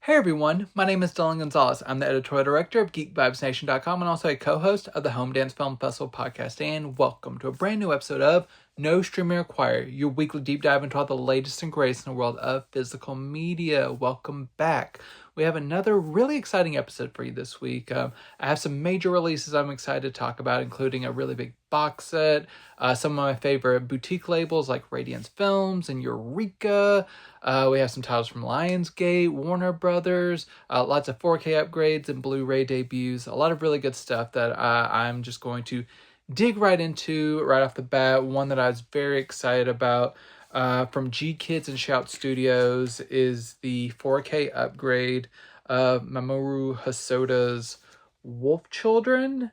Hey everyone, my name is Dillon Gonzalez. I'm the editorial director of geekvibesnation.com and also a co-host of the Home Dance Film Festival podcast. And welcome to a brand new episode of No Streaming Required, your weekly deep dive into all the latest and greatest in the world of physical media. Welcome back. We have another really exciting episode for you this week. I have some major releases I'm excited to talk about, including a really big box set, some of my favorite boutique labels like Radiance Films and Eureka. We have some titles from Lionsgate, Warner Brothers, lots of 4K upgrades and Blu-ray debuts, a lot of really good stuff that I'm just going to dig right into right off the bat. One that I was very excited about from G Kids and Shout Studios is the 4K upgrade of Mamoru Hosoda's Wolf Children.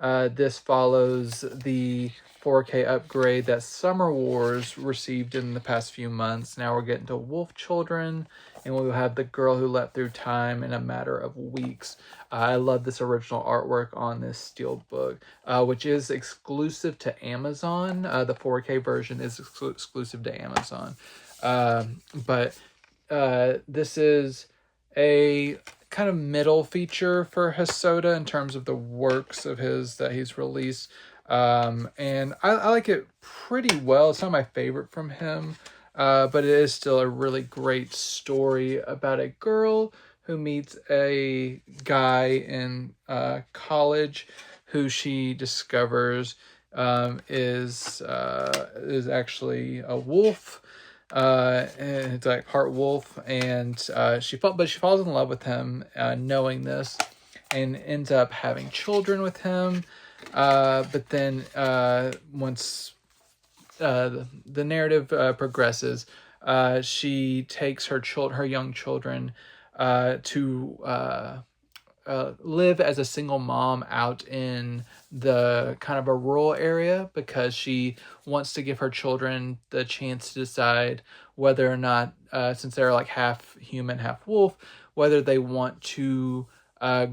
This follows the 4K upgrade that Summer Wars received in the past few months. Now we're getting to Wolf Children, and we'll have The Girl Who Leapt Through Time in a matter of weeks. I love this original artwork on this steelbook, which is exclusive to Amazon. The 4K version is exclusive to Amazon. But this is a kind of middle feature for Hosoda in terms of the works of his that he's released. And I like it pretty well. It's not my favorite from him, but it is still a really great story about a girl who meets a guy in college who she discovers is actually a wolf. And it's like part wolf, and she falls in love with him, knowing this, and ends up having children with him. But then once the narrative progresses, she takes her young children to live as a single mom out in the kind of a rural area, because she wants to give her children the chance to decide whether or not, since they're like half human, half wolf, whether they want to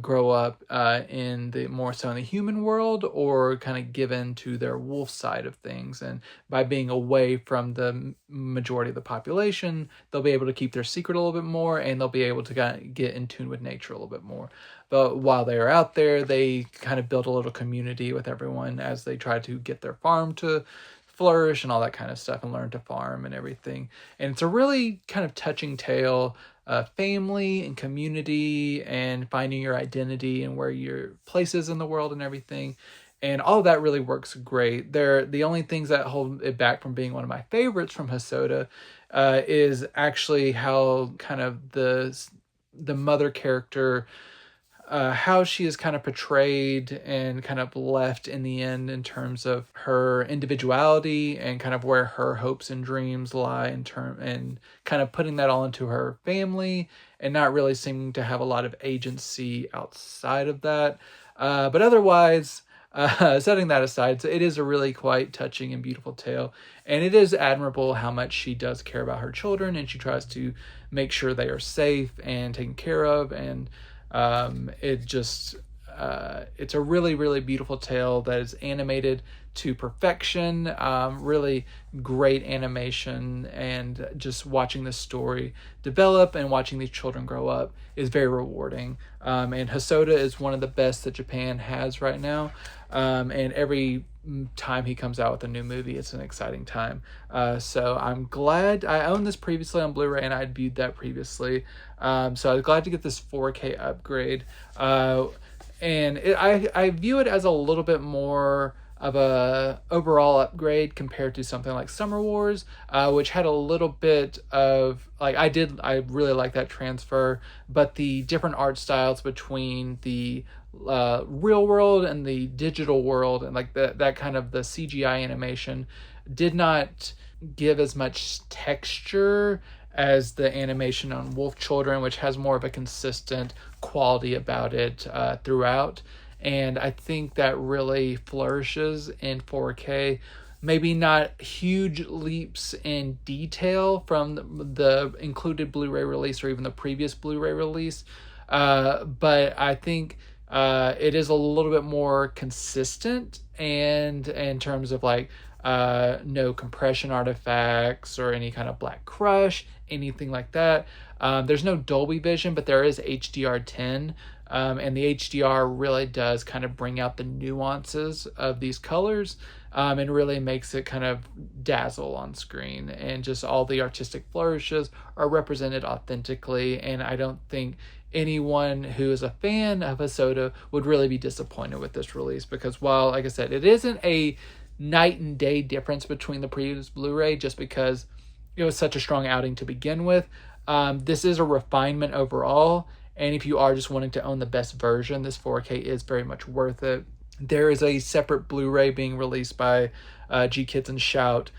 grow up in the more so in the human world, or kind of give in to their wolf side of things. And by being away from the majority of the population, they'll be able to keep their secret a little bit more, and they'll be able to kind of get in tune with nature a little bit more. But while they are out there, they kind of build a little community with everyone as they try to get their farm to flourish and all that kind of stuff, and learn to farm and everything. And it's a really kind of touching tale of family and community and finding your identity and where your place is in the world and everything. And all of that really works great. The only things that hold it back from being one of my favorites from Hosoda is actually how kind of the mother character, how she is kind of portrayed and kind of left in the end in terms of her individuality and kind of where her hopes and dreams lie and kind of putting that all into her family, and not really seeming to have a lot of agency outside of that. But otherwise, setting that aside, so it is a really quite touching and beautiful tale, and it is admirable how much she does care about her children, and she tries to make sure they are safe and taken care of. And it's a really, really beautiful tale that is animated to perfection. Really great animation, and just watching this story develop and watching these children grow up is very rewarding. And Hosoda is one of the best that Japan has right now. And every time he comes out with a new movie, it's an exciting time. So I'm glad I owned this previously on Blu-ray, and I had viewed that previously. So I was glad to get this 4K upgrade. And I view it as a little bit more of a overall upgrade compared to something like Summer Wars, which had a little bit of I really like that transfer, but the different art styles between the real world and the digital world, and like that kind of the CGI animation did not give as much texture as the animation on Wolf Children, which has more of a consistent quality about it throughout. And I think that really flourishes in 4K. Maybe not huge leaps in detail from the included Blu-ray release or even the previous Blu-ray release, but I think it is a little bit more consistent, and in terms of no compression artifacts or any kind of black crush, anything like that. There's no Dolby Vision, but there is HDR10. And the HDR really does kind of bring out the nuances of these colors, and really makes it kind of dazzle on screen, and just all the artistic flourishes are represented authentically. And I don't think anyone who is a fan of Hosoda would really be disappointed with this release, because while, like I said, it isn't a night and day difference between the previous Blu-ray, just because it was such a strong outing to begin with, this is a refinement overall. And if you are just wanting to own the best version, this 4K is very much worth it. There is a separate Blu-ray being released by Geek and Shout,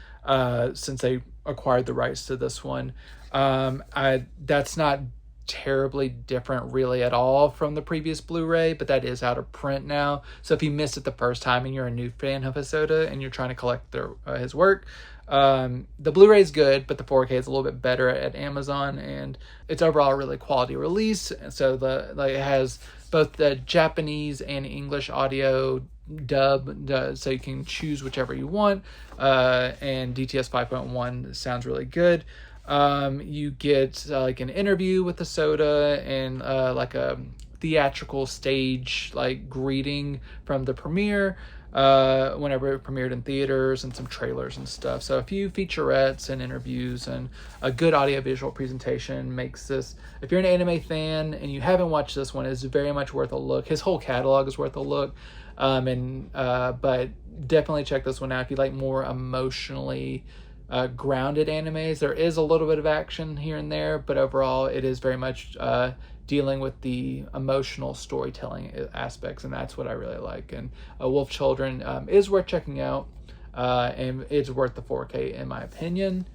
since they acquired the rights to this one. That's not terribly different really at all from the previous Blu-ray, but that is out of print now. So if you missed it the first time and you're a new fan of Hosoda and you're trying to collect his work, the Blu-ray is good, but the 4K is a little bit better at Amazon, and it's overall a really quality release. And so it has both the Japanese and English audio dub, so you can choose whichever you want. And DTS 5.1 sounds really good. You get like an interview with the Hosoda, and like a theatrical stage like greeting from the premiere, whenever it premiered in theaters, and some trailers and stuff. So a few featurettes and interviews and a good audiovisual presentation makes this, if you're an anime fan and you haven't watched this one, it's very much worth a look. His whole catalog is worth a look. But definitely check this one out if you like more emotionally grounded animes. There is a little bit of action here and there, but overall it is very much dealing with the emotional storytelling aspects, and that's what I really like. And Wolf Children is worth checking out, and it's worth the 4K in my opinion.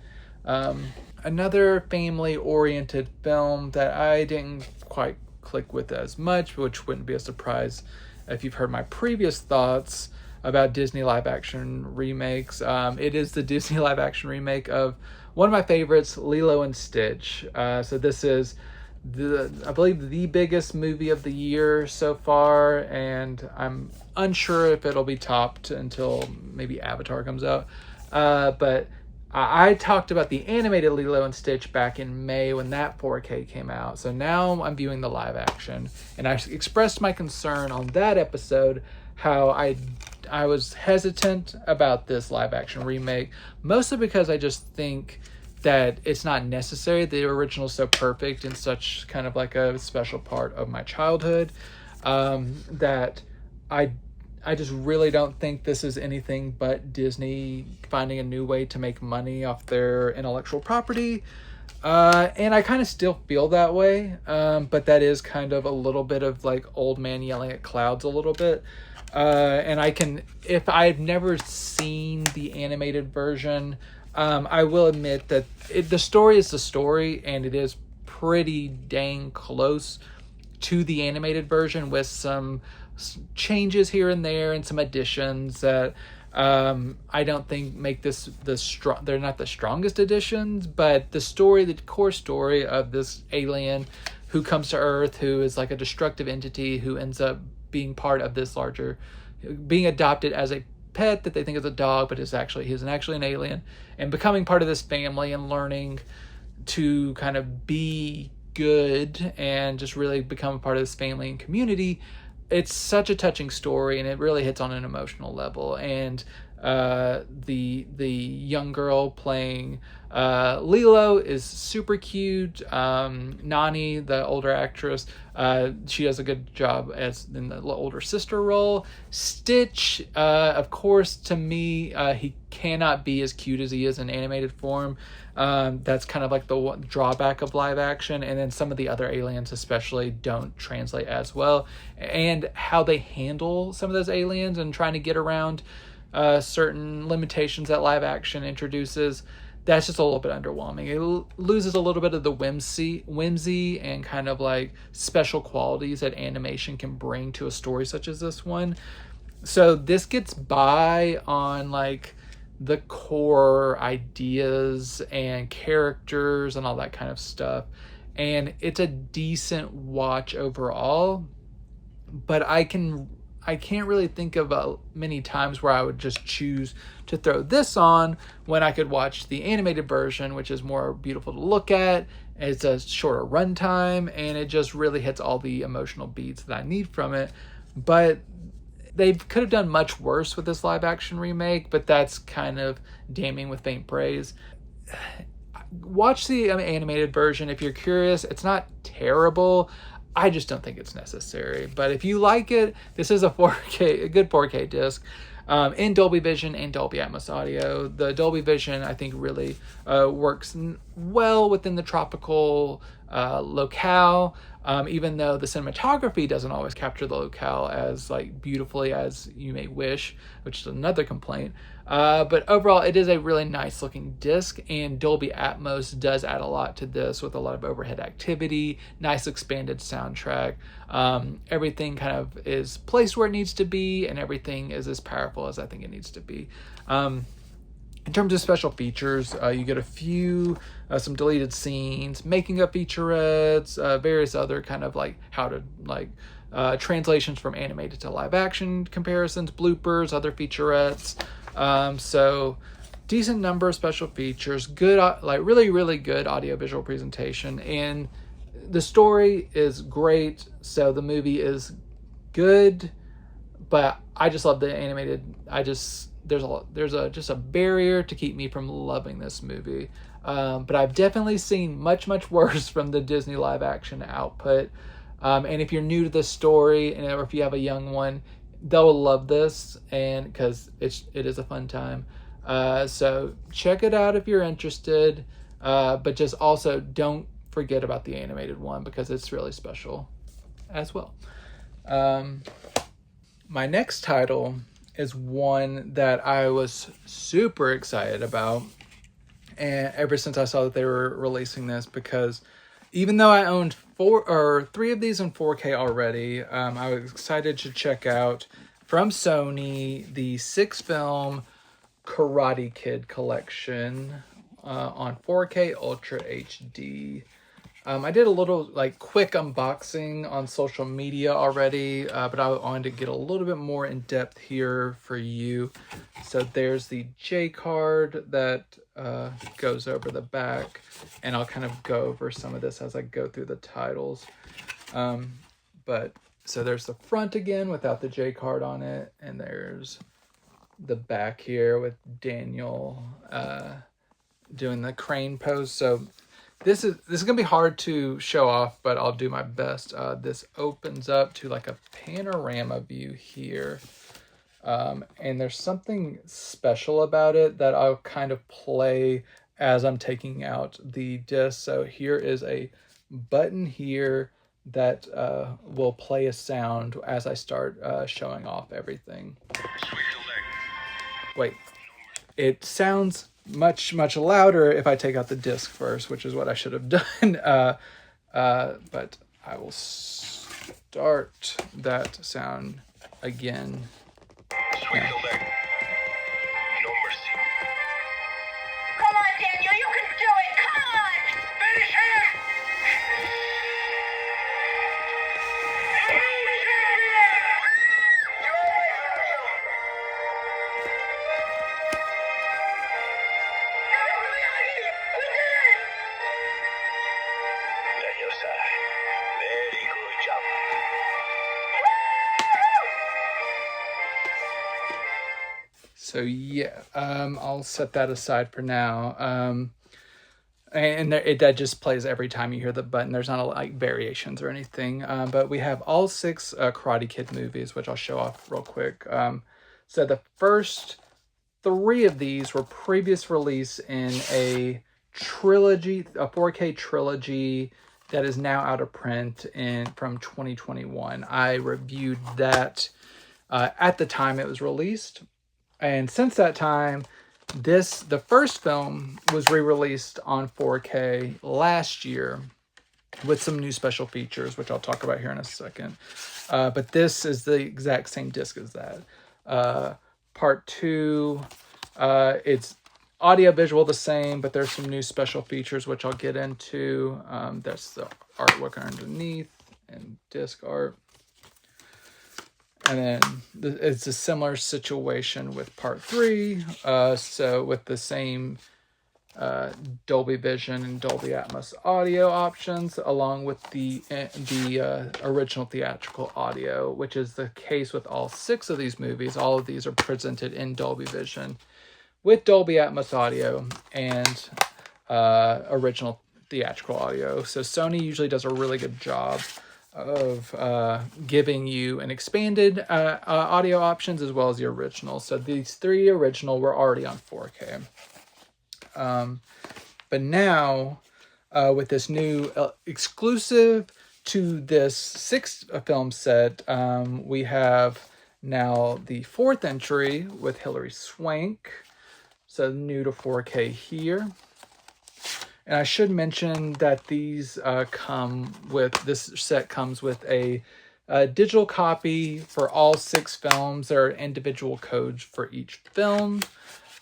Another family-oriented film that I didn't quite click with as much, which wouldn't be a surprise if you've heard my previous thoughts about Disney live-action remakes. It is the Disney live-action remake of one of my favorites, Lilo and Stitch. So this is, I believe, the biggest movie of the year so far, and I'm unsure if it'll be topped until maybe Avatar comes out. But I talked about the animated Lilo and Stitch back in May when that 4K came out. So now I'm viewing the live action, and I expressed my concern on that episode how I was hesitant about this live action remake, mostly because I just think that it's not necessary. The original is so perfect and such kind of like a special part of my childhood, that I just really don't think this is anything but Disney finding a new way to make money off their intellectual property. And I kind of still feel that way. But that is kind of a little bit of like old man yelling at clouds a little bit. And if I've never seen the animated version, I will admit that the story is the story, and it is pretty dang close to the animated version with some changes here and there and some additions that I don't think make this they're not the strongest additions, but the core story of this alien who comes to Earth, who is like a destructive entity who ends up being part of this larger, being adopted as a pet that they think is a dog, but he's actually an alien, and becoming part of this family and learning to kind of be good and just really become a part of this family and community. It's such a touching story, and it really hits on an emotional level. And the young girl playing Lilo is super cute. Nani, the older actress, she does a good job as in the older sister role. Stitch, of course, to me, he cannot be as cute as he is in animated form. That's kind of like the one drawback of live action. And then some of the other aliens especially don't translate as well, and how they handle some of those aliens and trying to get around certain limitations that live action introduces, that's just a little bit underwhelming. It loses a little bit of the whimsy and kind of like special qualities that animation can bring to a story such as this one. So this gets by on like the core ideas and characters and all that kind of stuff, and it's a decent watch overall. But I can I can't really think of many times where I would just choose to throw this on when I could watch the animated version, which is more beautiful to look at. It's a shorter runtime, and it just really hits all the emotional beats that I need from it. But they could have done much worse with this live action remake, but that's kind of damning with faint praise. Watch the animated version if you're curious. It's not terrible. I just don't think it's necessary. But if you like it, this is a good 4K disc in Dolby Vision and Dolby Atmos audio. The Dolby Vision, I think, really works well within the tropical locale. Even though the cinematography doesn't always capture the locale as beautifully as you may wish, which is another complaint. But overall, it is a really nice looking disc, and Dolby Atmos does add a lot to this with a lot of overhead activity, nice expanded soundtrack. Everything kind of is placed where it needs to be, and everything is as powerful as I think it needs to be. In terms of special features, you get a few, some deleted scenes, making up featurettes, various other kind of translations from animated to live action comparisons, bloopers, other featurettes. So decent number of special features, good, really, really good audio-visual presentation, and the story is great. So the movie is good, but I just love the animated. There's just a barrier to keep me from loving this movie. But I've definitely seen much worse from the Disney live action output. And if you're new to the story, or if you have a young one, they'll love this, and because it is a fun time. So check it out if you're interested. But just also don't forget about the animated one, because it's really special as well. My next title is one that I was super excited about, and ever since I saw that they were releasing this, because even though I owned 3 of these in 4K already, I was excited to check out from Sony the 6-film Karate Kid collection on 4K Ultra HD. I did a little quick unboxing on social media already, but I wanted to get a little bit more in depth here for you. So there's the J card that goes over the back, and I'll kind of go over some of this as I go through the titles. But so there's the front again without the J card on it, and there's the back here with Daniel doing the crane pose. So this is gonna be hard to show off, but I'll do my best. This opens up to a panorama view here, and there's something special about it that I'll kind of play as I'm taking out the disc. So here is a button here that will play a sound as I start showing off everything. Wait, it sounds much louder if I take out the disc first, which is what I should have done. But I will start that sound again. Yeah. Come on, Daniel, you can do it. Come on, finish him. So yeah, I'll set that aside for now. And that just plays every time you hear the button. There's not variations or anything. But we have all 6 Karate Kid movies, which I'll show off real quick. So the first 3 of these were previous release in a trilogy, a 4K trilogy that is now out of print from 2021. I reviewed that at the time it was released. And since that time, the first film was re-released on 4K last year with some new special features, which I'll talk about here in a second. But this is the exact same disc as that. Part 2, it's audio visual the same, but there's some new special features, which I'll get into. That's the artwork underneath and disc art. And then it's a similar situation with part 3. So with the same Dolby Vision and Dolby Atmos audio options, along with the original theatrical audio, which is the case with all 6 of these movies. All of these are presented in Dolby Vision with Dolby Atmos audio and original theatrical audio. So Sony usually does a really good job of giving you an expanded audio options as well as the original. So these 3 original were already on 4K. But now, with this new exclusive to this 6 film set, we have now the 4th entry with Hilary Swank. So new to 4K here. And I should mention that these this set comes with a digital copy for all 6 films. There are individual codes for each film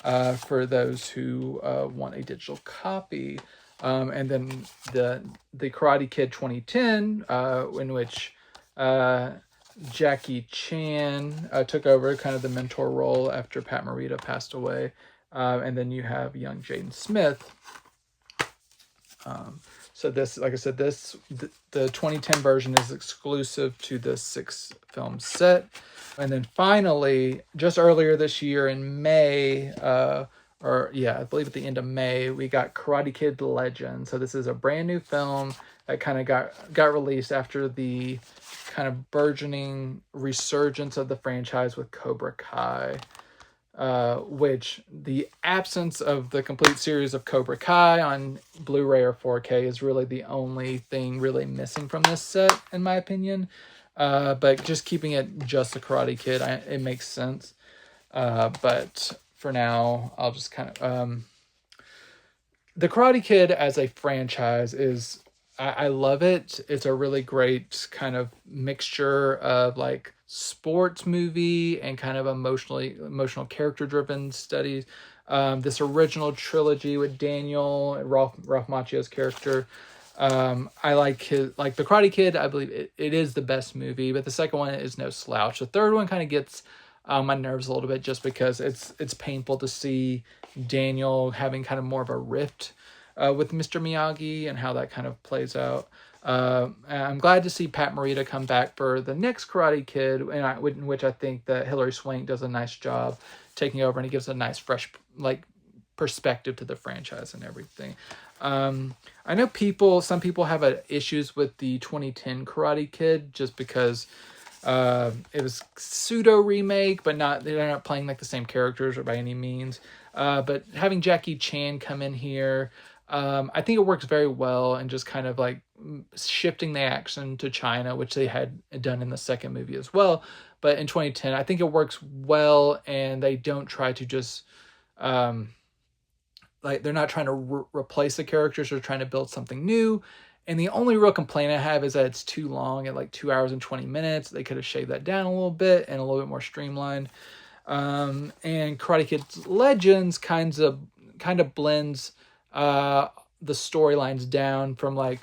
for those who want a digital copy. And then the Karate Kid 2010, in which Jackie Chan took over kind of the mentor role after Pat Morita passed away. And then you have young Jaden Smith. So this, like I said, the 2010 version is exclusive to this 6 film set. And then finally, just earlier this year in May, I believe at the end of May, we got Karate Kid Legend. So this is a brand new film that kind of got released after the kind of burgeoning resurgence of the franchise with Cobra Kai. Which the absence of the complete series of Cobra Kai on Blu-ray or 4K is really the only thing really missing from this set, in my opinion. But just keeping it just the Karate Kid, it makes sense. But for now, I'll just kind of... the Karate Kid as a franchise is... I love it. It's a really great kind of mixture of like sports movie and kind of emotional character driven studies. This original trilogy with Daniel, Ralph Macchio's character. I like the Karate Kid. I believe it is the best movie, but the second one is no slouch. The third one kind of gets my nerves a little bit just because it's painful to see Daniel having kind of more of a rift with Mr. Miyagi and how that kind of plays out. I'm glad to see Pat Morita come back for the next Karate Kid, in which I think that Hilary Swank does a nice job taking over, and he gives a nice fresh perspective to the franchise and everything. I know some people have issues with the 2010 Karate Kid just because it was pseudo remake, but they're not playing like the same characters or by any means. But having Jackie Chan come in here, I think it works very well, and just kind of like shifting the action to China, which they had done in the second movie as well. But in 2010, I think it works well, and they don't try to just they're not trying to replace the characters. They're trying to build something new. And the only real complaint I have is that it's too long at like 2 hours and 20 minutes. They could have shaved that down a little bit and a little bit more streamlined. And Karate Kid Legends kind of blends the storylines down from the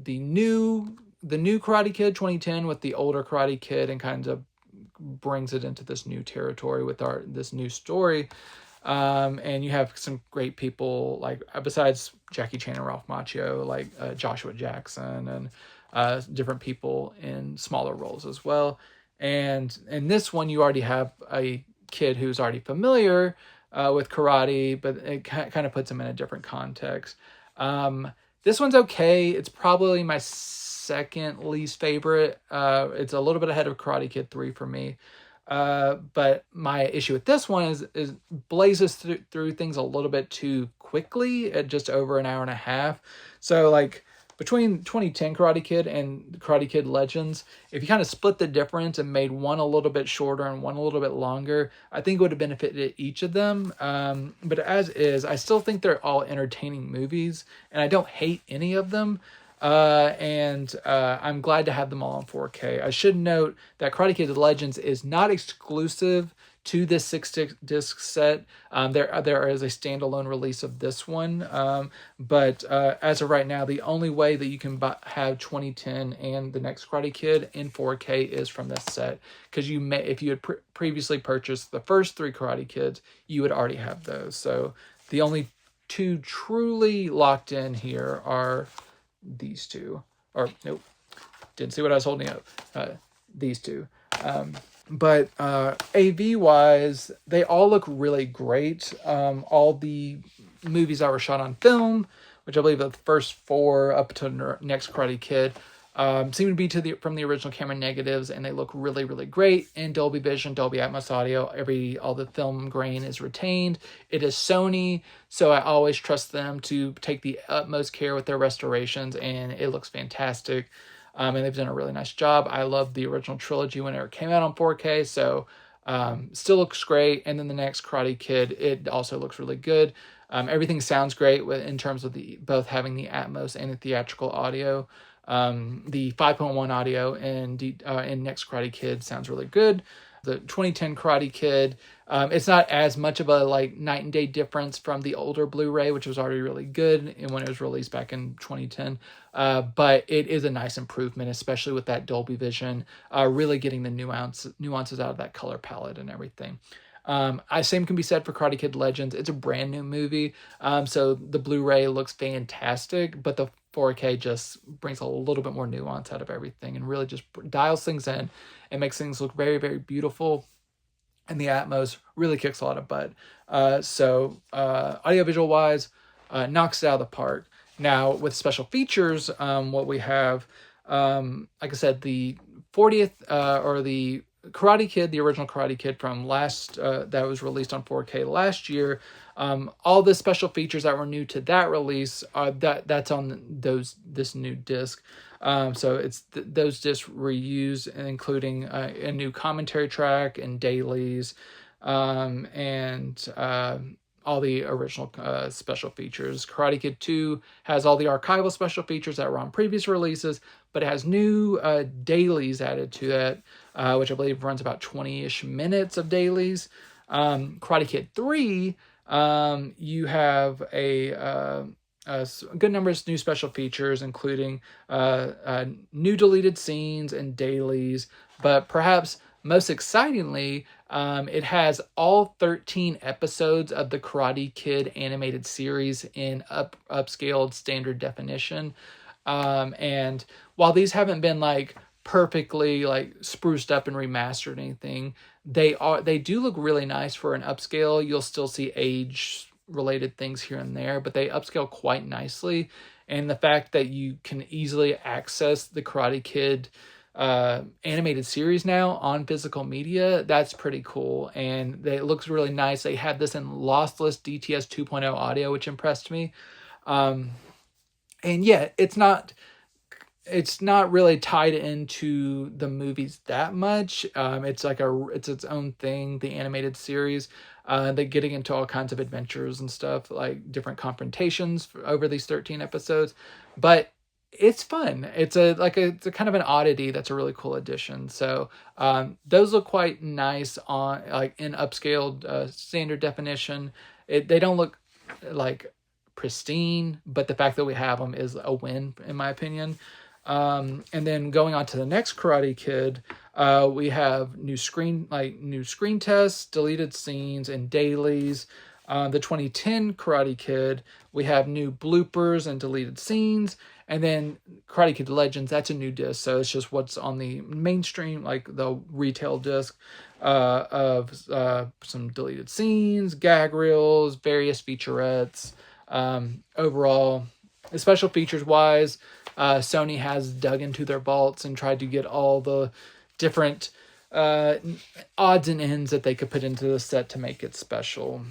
new Karate Kid 2010 with the older Karate Kid, and kind of brings it into this new territory with this new story. And you have some great people besides Jackie Chan and Ralph Macchio, Joshua Jackson and different people in smaller roles as well. And in this one, you already have a kid who's already familiar with karate, but it kind of puts him in a different context. This one's okay. It's probably my second least favorite. It's a little bit ahead of Karate Kid 3 for me. But my issue with this one is blazes through things a little bit too quickly at just over an hour and a half. So between 2010 Karate Kid and Karate Kid Legends, if you kind of split the difference and made one a little bit shorter and one a little bit longer, I think it would have benefited each of them. But as is, I still think they're all entertaining movies, and I don't hate any of them. And I'm glad to have them all on 4K. I should note that Karate Kid Legends is not exclusive to this 6 disc set. There is a standalone release of this one, but as of right now, the only way that you can have 2010 and the next Karate Kid in 4K is from this set, because if you had previously purchased the first 3 Karate Kids, you would already have those. So the only 2 truly locked in here are these 2. Or nope, didn't see what I was holding up. These 2. But AV wise, they all look really great. All the movies that were shot on film, which I believe are the first 4 up to next Karate Kid, seem to be from the original camera negatives, and they look really, really great in Dolby Vision, Dolby Atmos audio. All the film grain is retained. It is Sony, so I always trust them to take the utmost care with their restorations, and it looks fantastic. And they've done a really nice job. I love the original trilogy whenever it came out on 4K, so still looks great. And then the next Karate Kid, it also looks really good. Everything sounds great in terms of both having the Atmos and the theatrical audio. The 5.1 audio in next Karate Kid sounds really good. The 2010 Karate Kid, it's not as much of a night and day difference from the older Blu-ray, which was already really good and when it was released back in 2010. But it is a nice improvement, especially with that Dolby Vision, really getting the nuances out of that color palette and everything. Same can be said for Karate Kid Legends. It's a brand new movie, so the Blu-ray looks fantastic, but the 4K just brings a little bit more nuance out of everything and really just dials things in and makes things look very, very beautiful. And the Atmos really kicks a lot of butt. So audiovisual wise, knocks it out of the park. Now with special features, what we have, like I said, the 40th or the Karate Kid, the original Karate Kid from that was released on 4K last year. All the special features that were new to that release that's on this new disc. So it's those discs reused, including a new commentary track and dailies, and all the original special features. Karate Kid 2 has all the archival special features that were on previous releases, but it has new dailies added to that, which I believe runs about 20-ish minutes of dailies. Karate Kid 3, you have a good number of new special features, including new deleted scenes and dailies, but perhaps most excitingly, it has all 13 episodes of the Karate Kid animated series in upscaled standard definition. And while these haven't been perfectly spruced up and remastered or anything, they do look really nice for an upscale. You'll still see age related things here and there, but they upscale quite nicely. And the fact that you can easily access the Karate Kid animated series now on physical media, that's pretty cool, and it looks really nice. They had this in lossless DTS 2.0 audio, which impressed me. And yeah, it's not really tied into the movies that much. It's it's its own thing, the animated series. They're getting into all kinds of adventures and stuff, like different confrontations over these 13 episodes, but it's fun. It's a kind of an oddity that's a really cool addition. So those look quite nice on in upscaled standard definition. They don't look pristine, but the fact that we have them is a win in my opinion. And then going on to the next Karate Kid, we have new screen tests, deleted scenes, and dailies. The 2010 Karate Kid, we have new bloopers and deleted scenes. And then Karate Kid Legends, that's a new disc. So it's just what's on the mainstream, the retail disc, of some deleted scenes, gag reels, various featurettes. Overall, special features wise, Sony has dug into their vaults and tried to get all the different odds and ends that they could put into the set to make it special.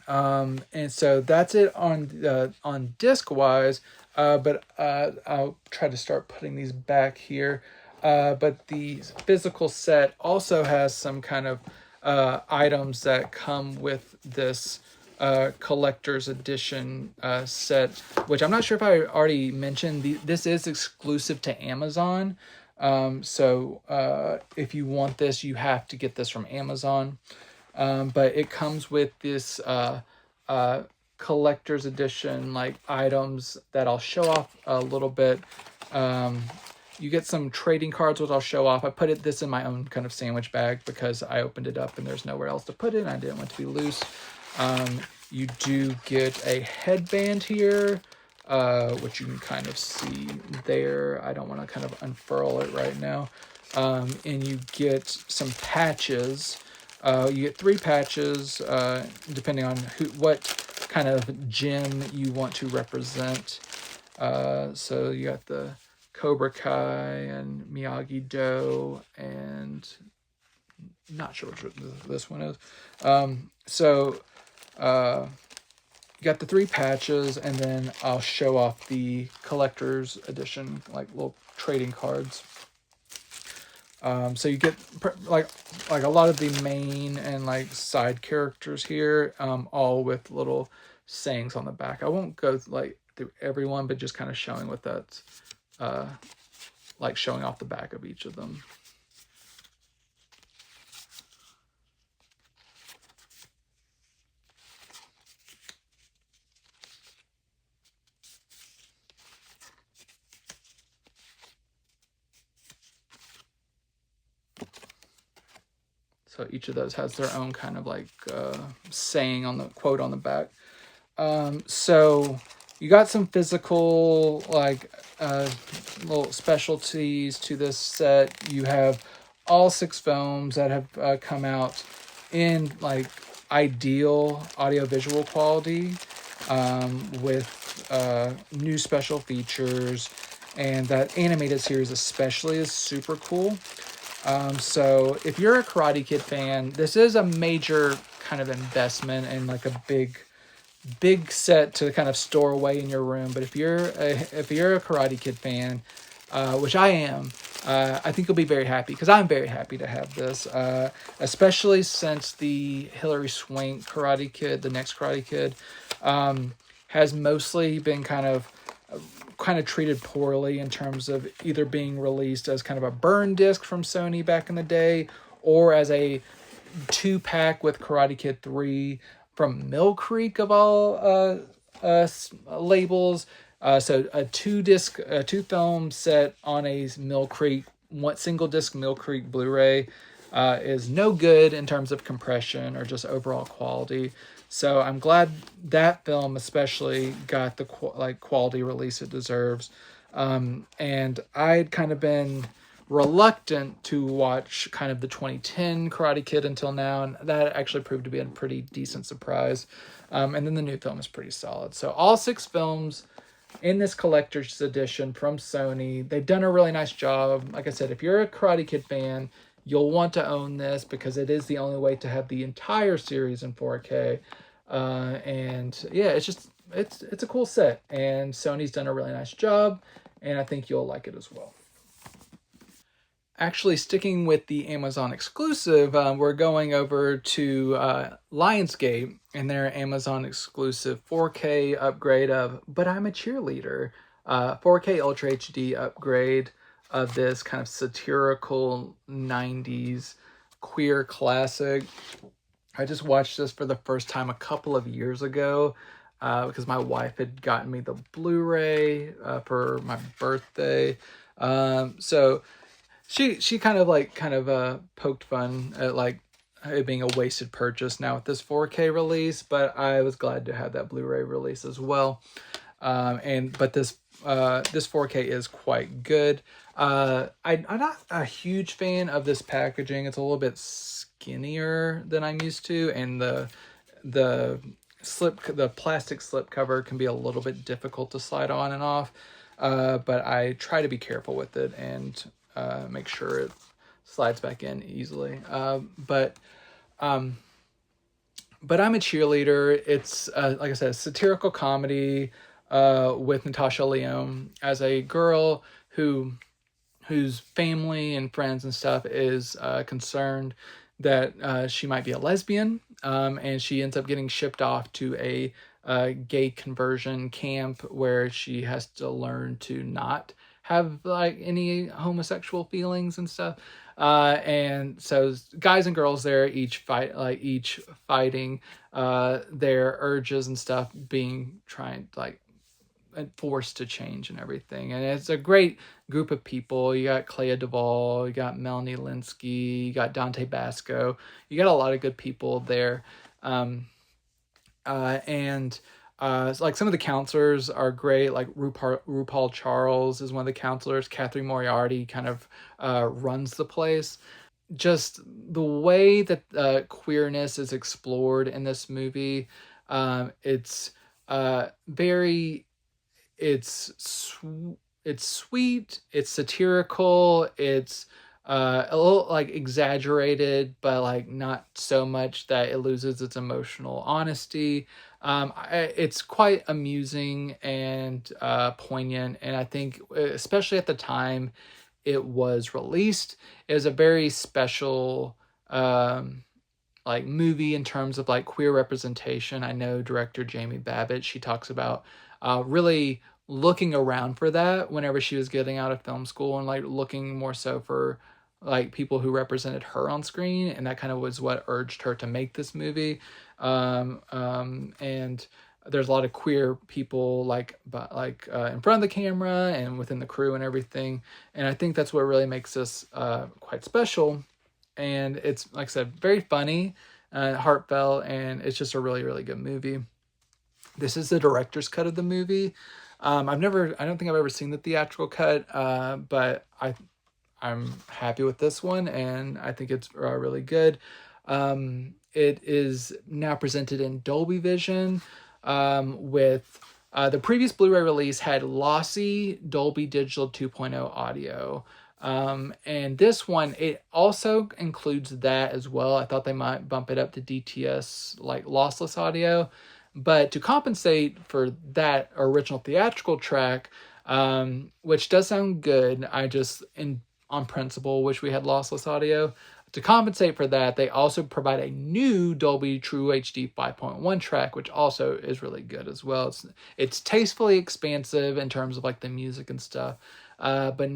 And so that's it on disc wise. But I'll try to start putting these back here. But the physical set also has some kind of items that come with this collector's edition set, which I'm not sure if I already mentioned. This is exclusive to Amazon. So if you want this, you have to get this from Amazon. But it comes with this collector's edition like items that I'll show off a little bit. You get some trading cards, which I'll show off. I put this in my own kind of sandwich bag because I opened it up and there's nowhere else to put it. And I didn't want to be loose. You do get a headband here, which you can kind of see there. I don't want to kind of unfurl it right now. And you get some patches. You get 3 patches, depending on what kind of gym you want to represent. So you got the Cobra Kai and Miyagi-Do, and not sure which this one is. You got the 3 patches, and then I'll show off the collector's edition, like little trading cards. So you get like a lot of the main and like side characters here, all with little sayings on the back. I won't go like through everyone, but just kind of showing what that's like showing off the back of each of them. So each of those has their own kind of like saying on the quote on the back. So you got some physical like little specialties to this set. You have all 6 films that have come out in like ideal audiovisual quality, with new special features, and that animated series especially is super cool. So if you're a Karate Kid fan, this is a major kind of investment and like a big set to kind of store away in your room. But if you're a Karate Kid fan, which I am, I think you'll be very happy, because I'm very happy to have this, especially since the Hilary Swank Karate Kid, the next Karate Kid, has mostly been kind of treated poorly in terms of either being released as kind of a burn disc from Sony back in the day, or as a 2-pack with Karate Kid 3 from Mill Creek of all labels. So a 2-film set on a Mill Creek, single disc Mill Creek Blu-ray is no good in terms of compression or just overall quality. So I'm glad that film especially got the quality release it deserves. And I'd kind of been reluctant to watch kind of the 2010 Karate Kid until now, and that actually proved to be a pretty decent surprise. And then the new film is pretty solid. So all 6 films in this collector's edition from Sony, they've done a really nice job. Like I said, if you're a Karate Kid fan, you'll want to own this because it is the only way to have the entire series in 4K. And yeah, it's a cool set, and Sony's done a really nice job, and I think you'll like it as well. Actually, sticking with the Amazon exclusive, we're going over to Lionsgate and their Amazon exclusive 4K upgrade of But I'm a Cheerleader, 4K Ultra HD upgrade of this kind of satirical 90s queer classic. I just watched this for the first time a couple of years ago because my wife had gotten me the Blu-ray for my birthday. So she kind of poked fun at like it being a wasted purchase now with this 4K release, but I was glad to have that Blu-ray release as well. But this 4K is quite good. I'm not a huge fan of this packaging. It's a little bit skinnier than I'm used to, and the plastic slip cover can be a little bit difficult to slide on and off. But I try to be careful with it and make sure it slides back in easily. But I'm a Cheerleader. It's like I said, a satirical comedy with Natasha Lyonne as a girl whose family and friends and stuff is concerned that she might be a lesbian, and she ends up getting shipped off to a gay conversion camp where she has to learn to not have like any homosexual feelings and stuff. And so guys and girls there each fighting their urges and stuff, being trying like forced to change and everything. And it's a great group of people. You got Clea Duvall, you got Melanie Linsky, you got Dante Basco. You got a lot of good people there. And like some of the counselors are great. Like RuPaul Charles is one of the counselors. Catherine Moriarty kind of runs the place. Just the way that queerness is explored in this movie, it's very it's sweet, it's satirical, it's a little like exaggerated, but like not so much that it loses its emotional honesty. It's quite amusing and poignant, and I think especially at the time it was released, it was a very special like movie in terms of like queer representation. I know director Jamie Babbitt, she talks about really looking around for that whenever she was getting out of film school, and like looking more so for like people who represented her on screen, and that kind of was what urged her to make this movie. And there's a lot of queer people in front of the camera and within the crew and everything, and I think that's what really makes this quite special. And it's, like I said, very funny, heartfelt, and it's just a really, really good movie. This is the director's cut of the movie. I don't think I've ever seen the theatrical cut, but I'm happy with this one, and I think it's really good. It is now presented in Dolby Vision, with the previous Blu-ray release had lossy Dolby Digital 2.0 audio. And this one, it also includes that as well. I thought they might bump it up to DTS, like lossless audio. But to compensate for that original theatrical track, which does sound good, on principle, wish we had lossless audio. To compensate for that, they also provide a new Dolby True HD 5.1 track, which also is really good as well. It's tastefully expansive in terms of like the music and stuff, but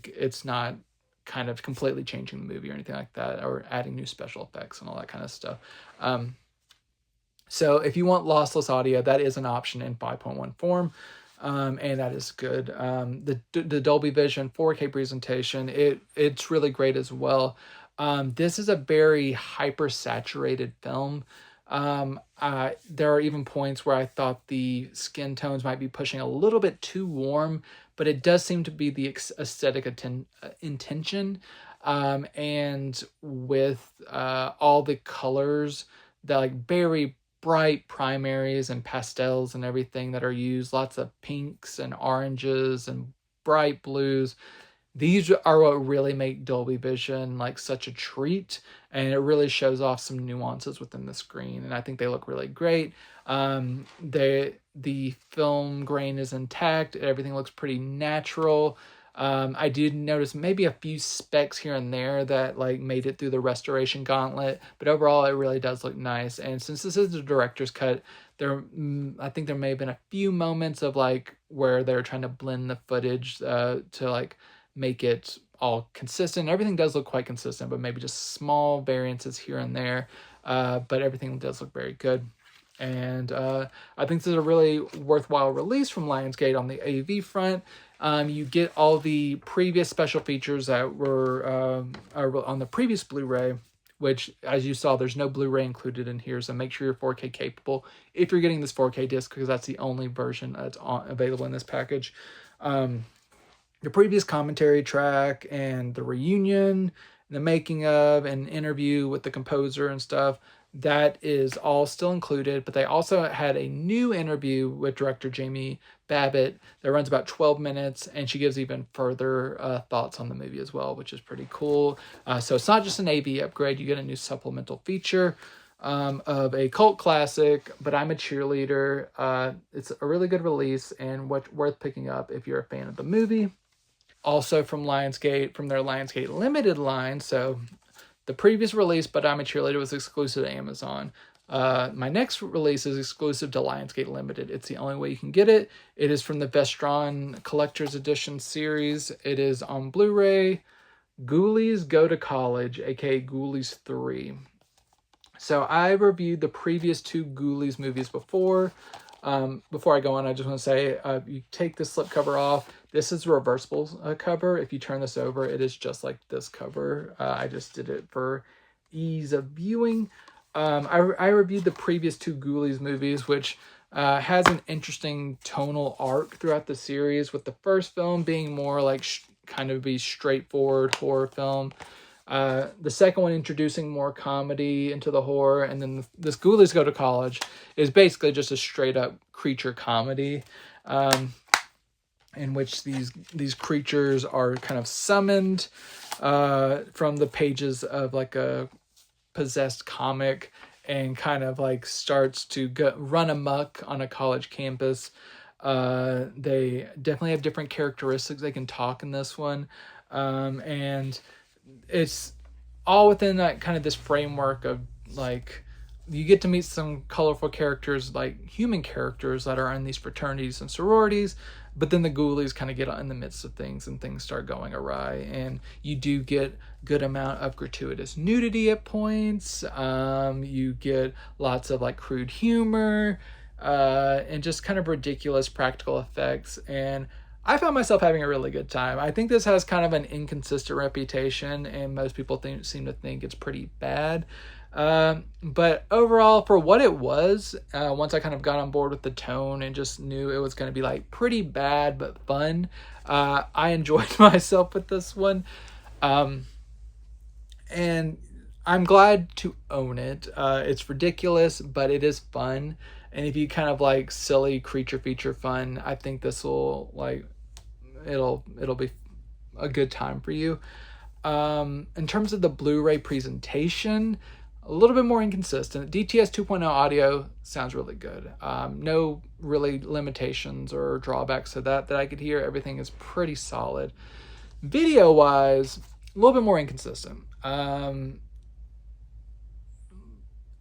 it's not kind of completely changing the movie or anything like that, or adding new special effects and all that kind of stuff. So if you want lossless audio, that is an option in 5.1 form. And that is good. The Dolby Vision 4K presentation, it's really great as well. This is a very hyper saturated film. There are even points where I thought the skin tones might be pushing a little bit too warm, but it does seem to be the aesthetic intention. And with all the colors, that like very bright primaries and pastels and everything that are used, lots of pinks and oranges and bright blues. These are what really make Dolby Vision like such a treat, and it really shows off some nuances within the screen, and I think they look really great. The film grain is intact, everything looks pretty natural. I did notice maybe a few specks here and there that like made it through the restoration gauntlet, but overall it really does look nice. And since this is the director's cut, I think there may have been a few moments of like where they're trying to blend the footage to like make it all consistent. Everything does look quite consistent, but maybe just small variances here and there. But everything does look very good. And I think this is a really worthwhile release from Lionsgate on the AV front. You get all the previous special features that were on the previous Blu-ray, which, as you saw, there's no Blu-ray included in here, so make sure you're 4K capable if you're getting this 4K disc, because that's the only version that's available in this package. The previous commentary track and the reunion, the making of, and interview with the composer and stuff, that is all still included. But they also had a new interview with director Jamie Babbitt that runs about 12 minutes, and she gives even further thoughts on the movie as well, which is pretty cool. So it's not just an AV upgrade, you get a new supplemental feature of a cult classic, But I'm A Cheerleader. It's a really good release and worth picking up if you're a fan of the movie. Also from Lionsgate, from their Lionsgate Limited line. So the previous release, But I'm A Cheerleader, was exclusive to Amazon. My next release is exclusive to Lionsgate Limited. It's the only way you can get it. It is from the Vestron Collector's Edition series. It is on Blu-ray. Ghoulies Go To College, aka Ghoulies 3. So I reviewed the previous 2 Ghoulies movies before. Before I go on, I just want to say, you take the slipcover off. This is a reversible cover. If you turn this over, it is just like this cover. I just did it for ease of viewing. I reviewed the previous 2 Ghoulies movies, which has an interesting tonal arc throughout the series, with the first film being more like kind of be straightforward horror film. The second one introducing more comedy into the horror, and then this Ghoulies Go To College is basically just a straight up creature comedy, in which these creatures are kind of summoned from the pages of like a possessed comic, and kind of like starts to run amok on a college campus. They definitely have different characteristics. They can talk in this one, and it's all within that kind of this framework of like, you get to meet some colorful characters, like human characters that are in these fraternities and sororities, but then the ghoulies kind of get in the midst of things and things start going awry, and you do get good amount of gratuitous nudity at points. You get lots of like crude humor, and just kind of ridiculous practical effects, and I found myself having a really good time. I think this has kind of an inconsistent reputation, and most people seem to think it's pretty bad. But overall, for what it was, once I kind of got on board with the tone and just knew it was going to be like pretty bad but fun, I enjoyed myself with this one. And I'm glad to own it. It's ridiculous, but it is fun. And if you kind of like silly creature feature fun, I think this will like, it'll be a good time for you. In terms of the Blu-ray presentation, a little bit more inconsistent. DTS 2.0 audio sounds really good. No really limitations or drawbacks to that I could hear. Everything is pretty solid. Video wise, a little bit more inconsistent.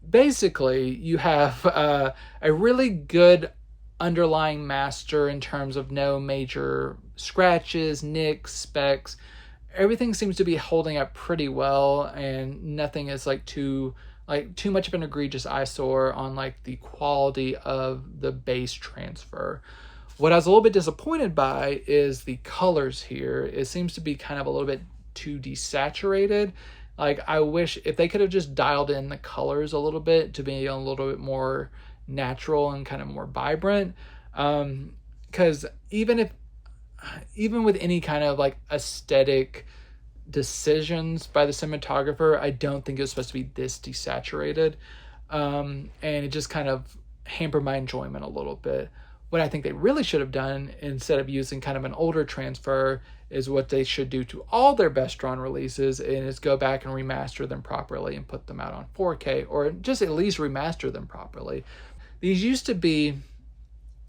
Basically, you have a really good underlying master in terms of no major scratches, nicks, specks. Everything seems to be holding up pretty well, and nothing is like too much of an egregious eyesore on like the quality of the base transfer. What I was a little bit disappointed by is the colors here. It seems to be kind of a little bit too desaturated. Like, I wish if they could have just dialed in the colors a little bit to be a little bit more natural and kind of more vibrant. Because even with any kind of like aesthetic decisions by the cinematographer, I don't think it was supposed to be this desaturated. And it just kind of hampered my enjoyment a little bit. What I think they really should have done, instead of using kind of an older transfer, is what they should do to all their Vestron releases, and is go back and remaster them properly and put them out on 4K, or just at least remaster them properly. These used to be,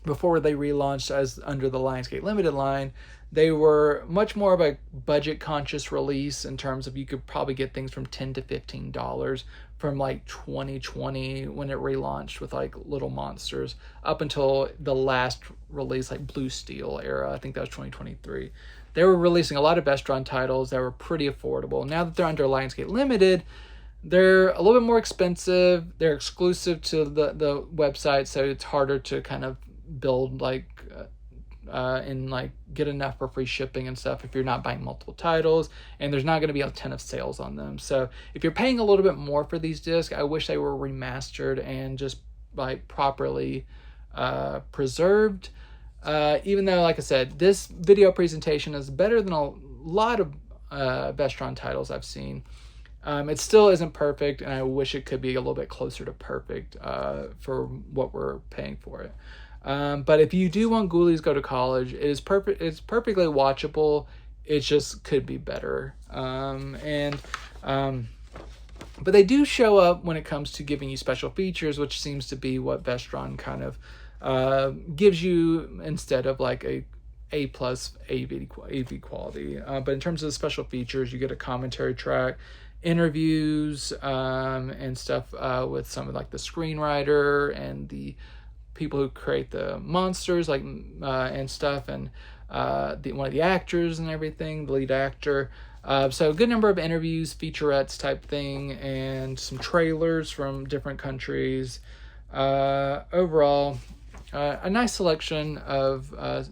before they relaunched as under the Lionsgate Limited line, they were much more of a budget conscious release in terms of you could probably get things from $10 to $15 from like 2020 when it relaunched with like Little Monsters, up until the last release, like Blue Steel era. I think that was 2023. They were releasing a lot of Vestron titles that were pretty affordable. Now that they're under Lionsgate Limited, they're a little bit more expensive. They're exclusive to the website, so it's harder to kind of build like and like get enough for free shipping and stuff if you're not buying multiple titles, and there's not going to be a ton of sales on them. So if you're paying a little bit more for these discs, I wish they were remastered and just like properly preserved. Even though, like I said, this video presentation is better than a lot of Vestron titles I've seen. It still isn't perfect, and I wish it could be a little bit closer to perfect for what we're paying for it. But if you do want Ghoulies Go To College, it is perfect. It's perfectly watchable. It just could be better. But they do show up when it comes to giving you special features, which seems to be what Vestron kind of gives you instead of like A plus AV quality. But in terms of the special features, you get a commentary track interviews and stuff with some of like the screenwriter and the people who create the monsters, like and stuff, and one of the actors and everything, the lead actor. So a good number of interviews, featurettes type thing, and some trailers from different countries. Overall, a nice selection of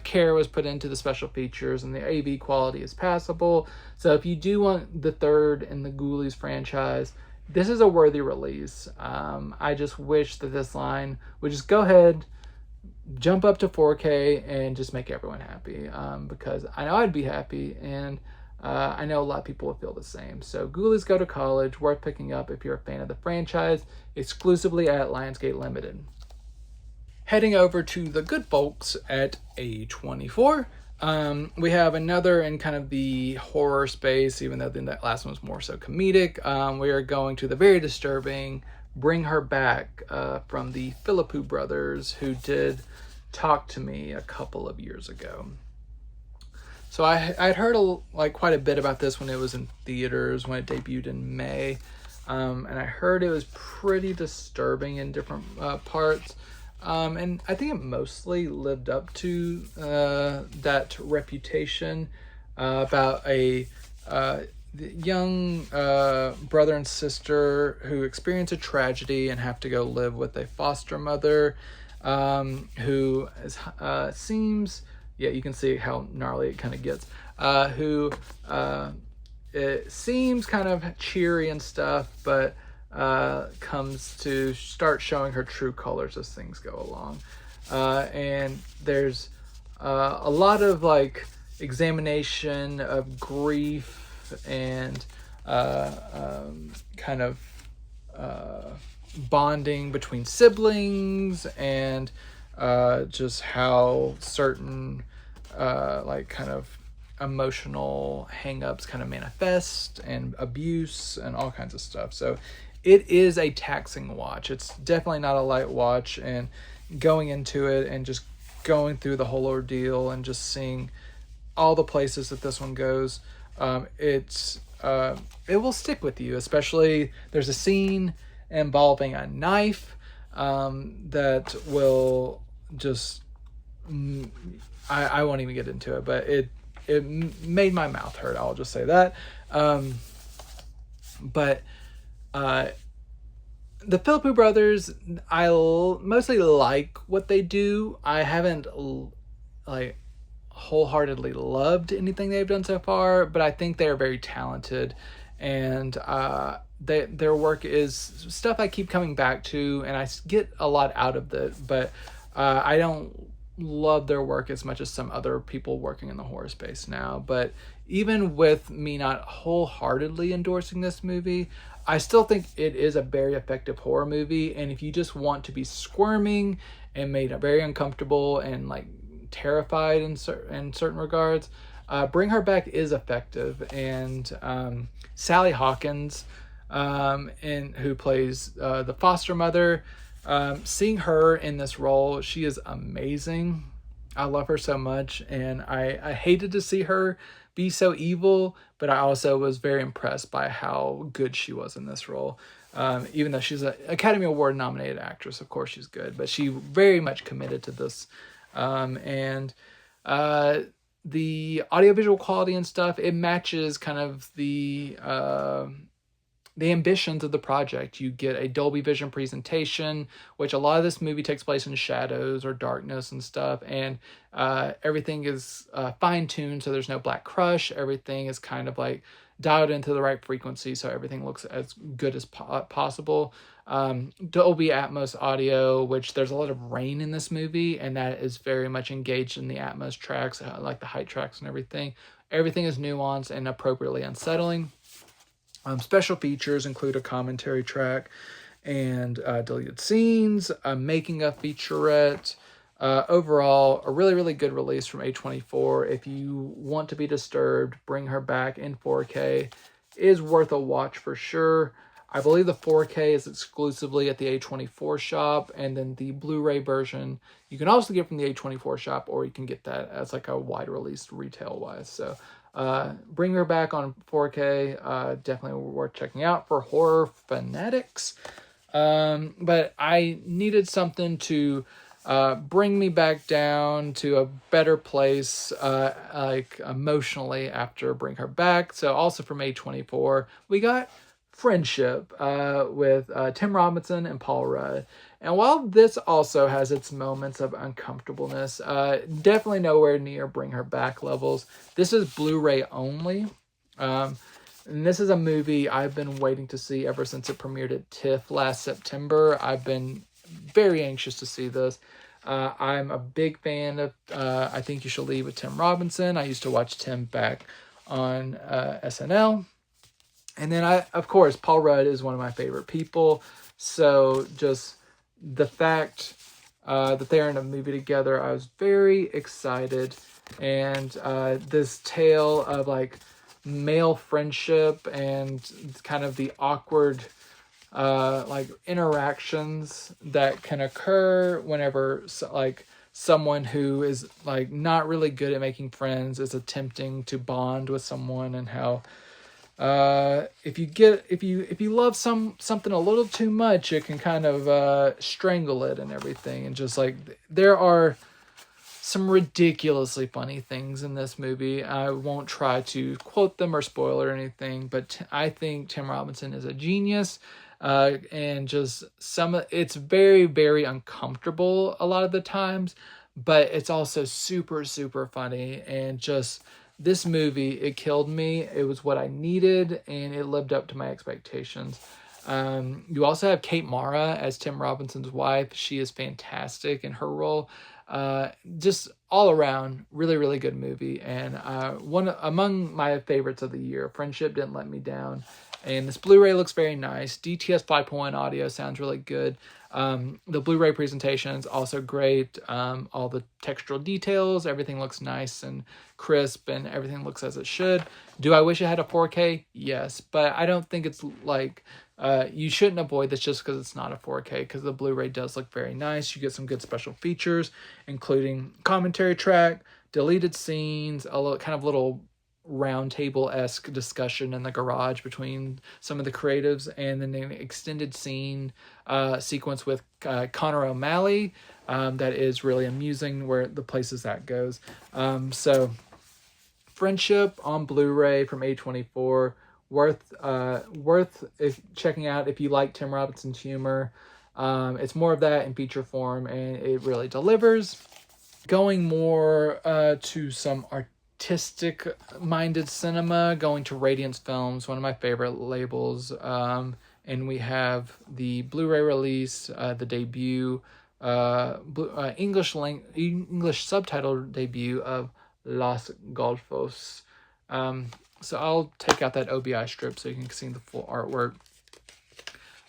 care was put into the special features, and the AV quality is passable. So if you do want the third in the Ghoulies franchise, this is a worthy release. I just wish that this line would just go ahead, jump up to 4K, and just make everyone happy. Because I know I'd be happy, and I know a lot of people will feel the same. So Ghoulies Go to College, worth picking up if you're a fan of the franchise, exclusively at Lionsgate Limited. Heading over to the good folks at A24. We have another in kind of the horror space, even though that last one was more so comedic. We are going to the very disturbing Bring Her Back from the Philippou brothers, who did Talk to Me a couple of years ago. So I'd heard quite a bit about this when it was in theaters, when it debuted in May. And I heard it was pretty disturbing in different parts. And I think it mostly lived up to that reputation about a young brother and sister who experience a tragedy and have to go live with a foster mother who seems, yeah, you can see how gnarly it kind of gets, who it seems kind of cheery and stuff, but comes to start showing her true colors as things go along. And there's a lot of like examination of grief and kind of bonding between siblings, and just how certain like kind of emotional hang-ups kind of manifest, and abuse and all kinds of stuff. So it is a taxing watch. It's definitely not a light watch, and going into it and just going through the whole ordeal and just seeing all the places that this one goes, it will stick with you. Especially there's a scene involving a knife that will just I won't even get into it, but it made my mouth hurt, I'll just say that. But the Philippou brothers, I mostly like what they do. I haven't like wholeheartedly loved anything they've done so far, but I think they're very talented, and their work is stuff I keep coming back to, and I get a lot out of it, but I don't love their work as much as some other people working in the horror space now. But even with me not wholeheartedly endorsing this movie, I still think it is a very effective horror movie. And if you just want to be squirming and made very uncomfortable and like terrified in certain regards, Bring Her Back is effective. And Sally Hawkins, who plays the foster mother, seeing her in this role, she is amazing. I love her so much, and I hated to see her be so evil, but I also was very impressed by how good she was in this role. Even though she's an Academy Award nominated actress, of course she's good, but she very much committed to this. And the audiovisual quality and stuff, it matches kind of the ambitions of the project. You get a Dolby Vision presentation, which a lot of this movie takes place in shadows or darkness and stuff, and everything is fine-tuned, so there's no black crush. Everything is kind of like dialed into the right frequency, so everything looks as good as possible. Dolby Atmos audio, which there's a lot of rain in this movie, and that is very much engaged in the Atmos tracks, like the height tracks and everything. Everything is nuanced and appropriately unsettling. Special features include a commentary track and deleted scenes, a making of featurette. Overall, a really, really good release from A24. If you want to be disturbed, Bring Her Back in 4K is worth a watch for sure. I believe the 4K is exclusively at the A24 shop, and then the Blu-ray version you can also get from the A24 shop, or you can get that as like a wide release retail-wise. So bring her back on 4K. Definitely worth checking out for horror fanatics. But I needed something to bring me back down to a better place, like emotionally after Bring Her Back. So also from A24, we got Friendship with Tim Robinson and Paul Rudd. And while this also has its moments of uncomfortableness, definitely nowhere near Bring Her Back levels. This is Blu-ray only. And this is a movie I've been waiting to see ever since it premiered at TIFF last September. I've been very anxious to see this. I'm a big fan of I Think You Should Leave with Tim Robinson. I used to watch Tim back on SNL. And then, of course, Paul Rudd is one of my favorite people. So just the fact that they're in a movie together, I was very excited. And this tale of like male friendship and kind of the awkward like interactions that can occur whenever like someone who is like not really good at making friends is attempting to bond with someone, and how if you love something a little too much, it can kind of strangle it and everything. And just like there are some ridiculously funny things in this movie. I won't try to quote them or spoil or anything, but I think Tim Robinson is a genius. And just it's very, very uncomfortable a lot of the times, but it's also super, super funny. And just this movie, it killed me. It was what I needed, and it lived up to my expectations. You also have Kate Mara as Tim Robinson's wife. She is fantastic in her role. Just all around, really, really good movie. And one among my favorites of the year. Friendship didn't let me down. And this Blu-ray looks very nice. DTS 5.1 audio sounds really good. The Blu-ray presentation is also great. All the textural details, everything looks nice and crisp, and everything looks as it should. Do I wish it had a 4K? Yes, but I don't think it's like you shouldn't avoid this just because it's not a 4K, because the Blu-ray does look very nice. You get some good special features, including commentary track, deleted scenes, a little round table-esque discussion in the garage between some of the creatives, and then an extended scene sequence with Connor O'Malley that is really amusing, where the places that goes. So Friendship on Blu-ray from A24, worth checking out if you like Tim Robinson's humor. It's more of that in feature form, and it really delivers. Going more to some artistic-minded cinema, going to Radiance Films, one of my favorite labels. And we have the Blu-ray release, the debut, English subtitled debut of Los Golfos. So I'll take out that OBI strip so you can see the full artwork.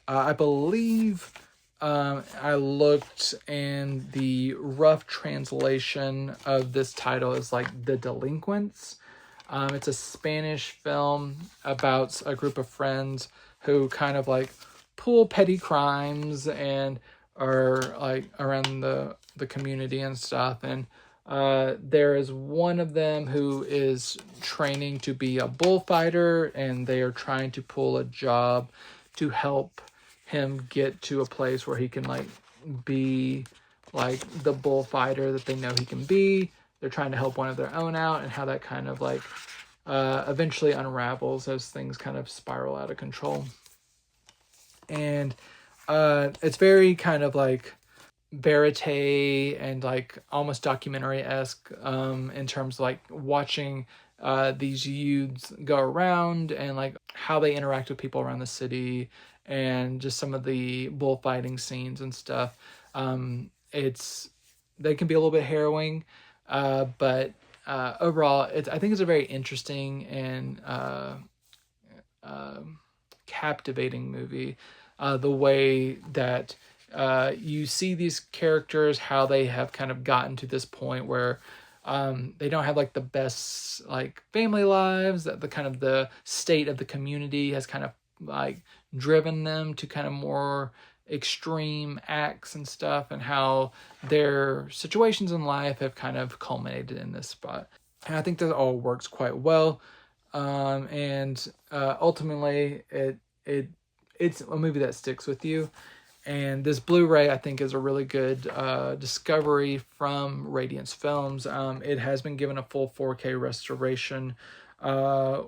I believe I looked, and the rough translation of this title is like The Delinquents. It's a Spanish film about a group of friends who kind of like pull petty crimes and are like around the community and stuff. And there is one of them who is training to be a bullfighter, and they are trying to pull a job to help him get to a place where he can like be like the bullfighter that they know he can be. They're trying to help one of their own out, and how that kind of like eventually unravels as things kind of spiral out of control. And it's very kind of like verite and like almost documentary-esque in terms of like watching these youths go around and like how they interact with people around the city, and just some of the bullfighting scenes and stuff. They can be a little bit harrowing, but overall, I think it's a very interesting and captivating movie. The way that you see these characters, how they have kind of gotten to this point where they don't have like the best like family lives, that the kind of the state of the community has kind of like driven them to kind of more extreme acts and stuff, and how their situations in life have kind of culminated in this spot. And I think that all works quite well. And ultimately, it's a movie that sticks with you. And this Blu-ray, I think, is a really good discovery from Radiance Films. It has been given a full 4K restoration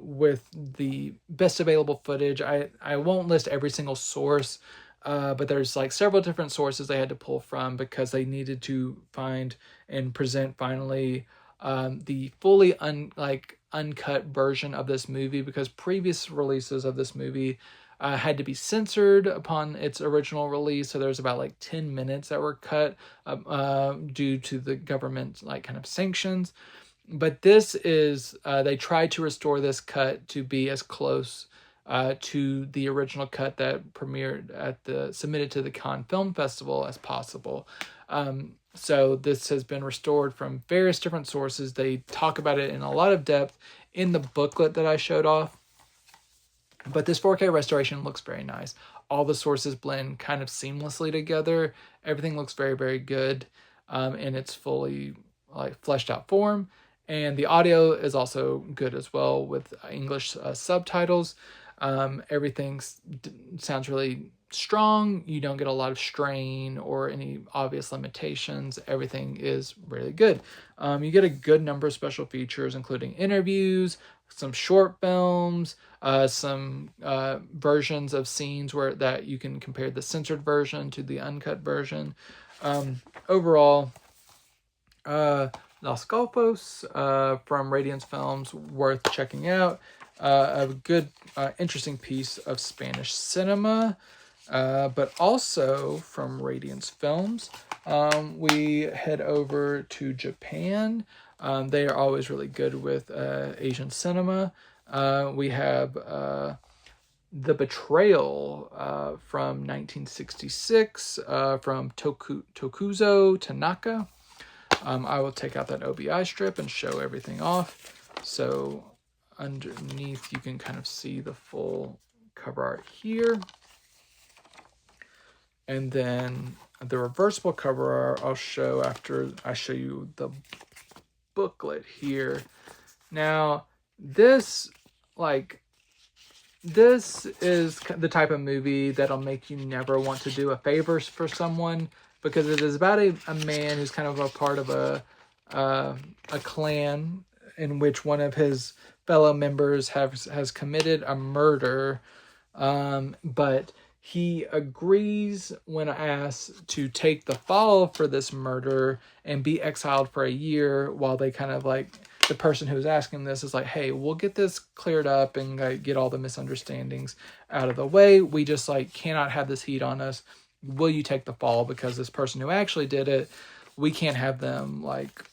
with the best available footage. I won't list every single source, but there's like several different sources they had to pull from because they needed to find and present finally the fully uncut version of this movie, because previous releases of this movie had to be censored upon its original release. So there's about like 10 minutes that were cut due to the government like kind of sanctions. But this is they tried to restore this cut to be as close to the original cut that premiered at the submitted to the Cannes Film Festival as possible. So this has been restored from various different sources. They talk about it in a lot of depth in the booklet that I showed off. But this 4K restoration looks very nice. All the sources blend kind of seamlessly together. Everything looks very, very good in its fully like fleshed out form. And the audio is also good as well with English subtitles. Everything sounds really strong. You don't get a lot of strain or any obvious limitations. Everything is really good. You get a good number of special features, including interviews, some short films, some versions of scenes where that you can compare the censored version to the uncut version. Overall, Los Golfos from Radiance Films, worth checking out. A good, interesting piece of Spanish cinema. But also from Radiance Films, we head over to Japan. They are always really good with Asian cinema. We have The Betrayal from 1966 from Tokuzo Tanaka. I will take out that OBI strip and show everything off. So underneath you can kind of see the full cover art here. And then the reversible cover art I'll show after I show you the booklet here. Now, this is the type of movie that'll make you never want to do a favor for someone, because it is about a man who's kind of a part of a clan in which one of his fellow members has committed a murder, but he agrees when asked to take the fall for this murder and be exiled for a year, while they kind of like, the person who's asking this is like, hey, we'll get this cleared up and like get all the misunderstandings out of the way. We just like cannot have this heat on us. Will you take the fall? Because this person who actually did it, we can't have them like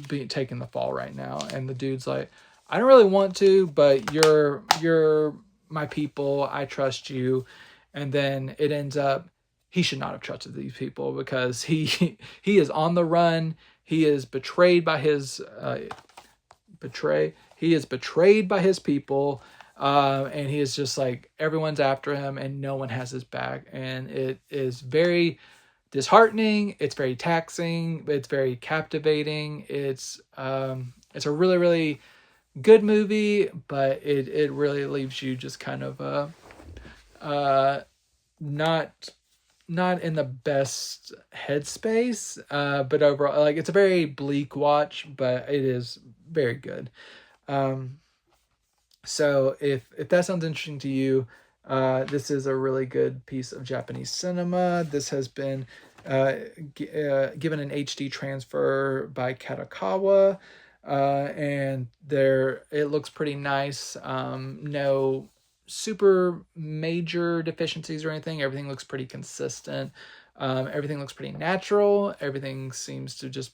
be taking the fall right now. And the dude's like, I don't really want to, but you're my people. I trust you. And then it ends up, he should not have trusted these people, because he is on the run. He is betrayed by his He is betrayed by his people, and he is just like, everyone's after him, and no one has his back. And it is very disheartening. It's very taxing. It's very captivating. It's a really, really good movie, but it really leaves you just kind of not in the best headspace, but overall, like, it's a very bleak watch, but it is very good. So if that sounds interesting to you, this is a really good piece of Japanese cinema. This has been given an HD transfer by Katakawa, and it looks pretty nice. No super major deficiencies or anything. Everything looks pretty consistent. Everything looks pretty natural. Everything seems to just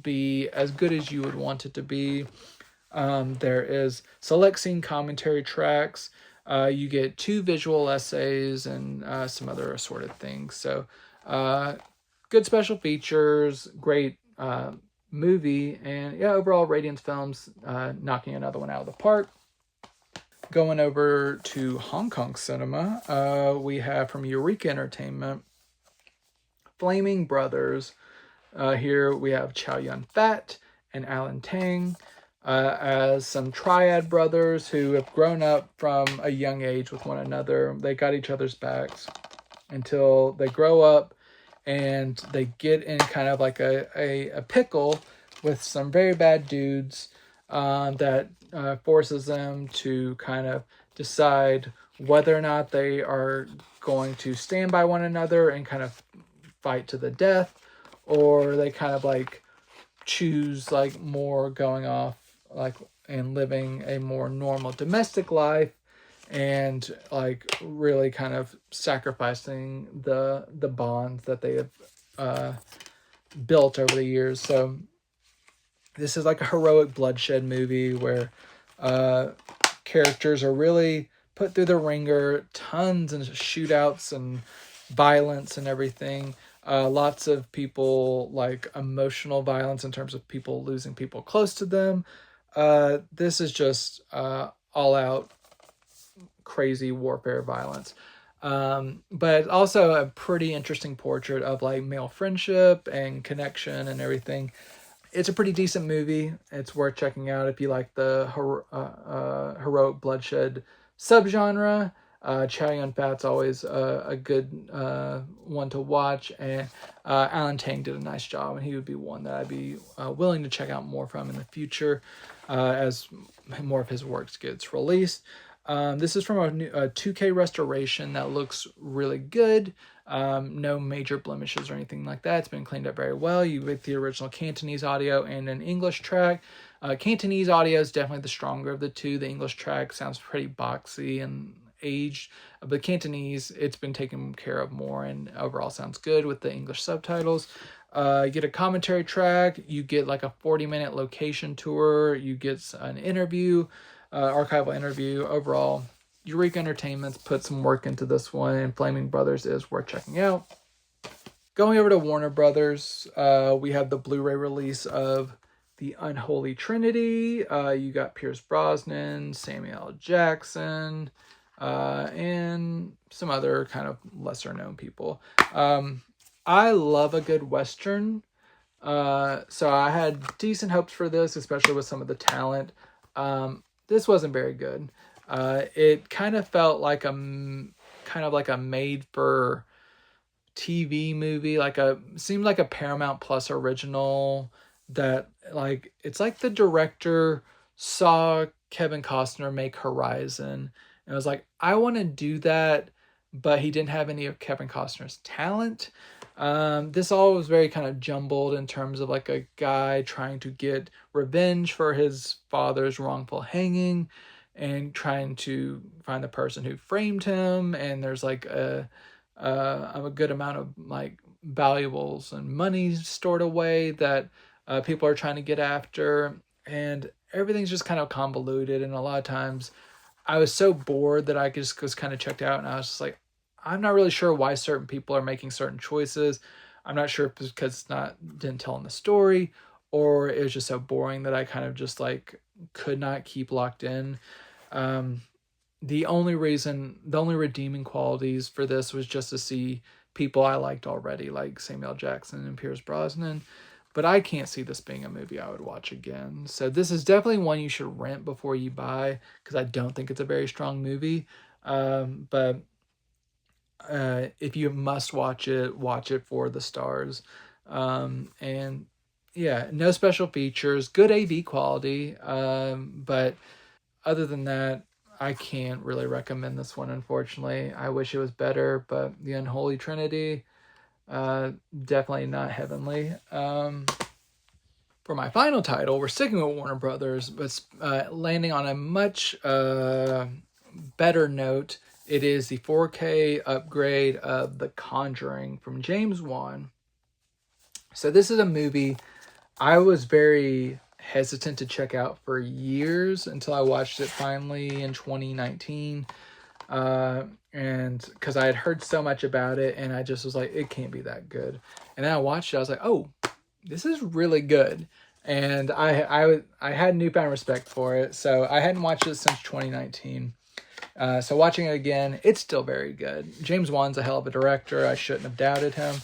be as good as you would want it to be. There is select scene commentary tracks. You get 2 visual essays and some other assorted things. So good special features, great movie, and yeah, overall Radiance Films knocking another one out of the park. Going over to Hong Kong cinema, we have from Eureka Entertainment, Flaming Brothers. Here we have Chow Yun-fat and Alan Tang. as some triad brothers who have grown up from a young age with one another. They got each other's backs until they grow up and they get in kind of like a pickle with some very bad dudes that forces them to kind of decide whether or not they are going to stand by one another and kind of fight to the death, or they kind of like choose like more going off like and living a more normal domestic life and like really kind of sacrificing the bonds that they have built over the years. So this is like a heroic bloodshed movie where characters are really put through the ringer, tons of shootouts and violence and everything. Lots of people, like emotional violence in terms of people losing people close to them. This is just all out crazy warfare violence. But also a pretty interesting portrait of like male friendship and connection and everything. It's a pretty decent movie. It's worth checking out if you like the heroic bloodshed subgenre. Chow Yun-fat's always a good one to watch, and Alan Tang did a nice job, and he would be one that I'd be willing to check out more from in the future as more of his works gets released. This is from a 2K restoration that looks really good. No major blemishes or anything like that. It's been cleaned up very well. You get the original Cantonese audio and an English track. Cantonese audio is definitely the stronger of the two. The English track sounds pretty boxy and aged, but Cantonese, it's been taken care of more and overall sounds good with the English subtitles. You get a commentary track. You get like a 40-minute location tour. You get an interview, archival interview. Overall, Eureka Entertainment's put some work into this one, and Flaming Brothers is worth checking out. Going over to Warner Brothers, we have the Blu-ray release of The Unholy Trinity. You got Pierce Brosnan, Samuel L. Jackson, and some other kind of lesser known people. I love a good Western. So I had decent hopes for this, especially with some of the talent. This wasn't very good. It kind of felt like a made for TV movie, seemed like a Paramount Plus original that like, it's like the director saw Kevin Costner make Horizon and was like, I want to do that, but he didn't have any of Kevin Costner's talent. This all was very kind of jumbled in terms of like a guy trying to get revenge for his father's wrongful hanging and trying to find the person who framed him. And there's like a good amount of like valuables and money stored away that people are trying to get after. And everything's just kind of convoluted. And a lot of times I was so bored that I just was kind of checked out, and I was just like, I'm not really sure why certain people are making certain choices. I'm not sure if it's because didn't tell in the story, or it was just so boring that I kind of just like could not keep locked in. The only redeeming qualities for this was just to see people I liked already, like Samuel Jackson and Pierce Brosnan. But I can't see this being a movie I would watch again. So this is definitely one you should rent before you buy, because I don't think it's a very strong movie. But if you must watch it for the stars. And yeah, no special features, good AV quality. But other than that, I can't really recommend this one, unfortunately. I wish it was better, but The Unholy Trinity, definitely not heavenly. For my final title, we're sticking with Warner Brothers, but landing on a much better note. It is the 4K upgrade of The Conjuring from James Wan. So this is a movie I was very hesitant to check out for years until I watched it finally in 2019. And because I had heard so much about it, and I just was like, it can't be that good. And then I watched it, I was like, oh, this is really good. And I had newfound respect for it. So I hadn't watched it since 2019. So watching it again, it's still very good. James Wan's a hell of a director. I shouldn't have doubted him.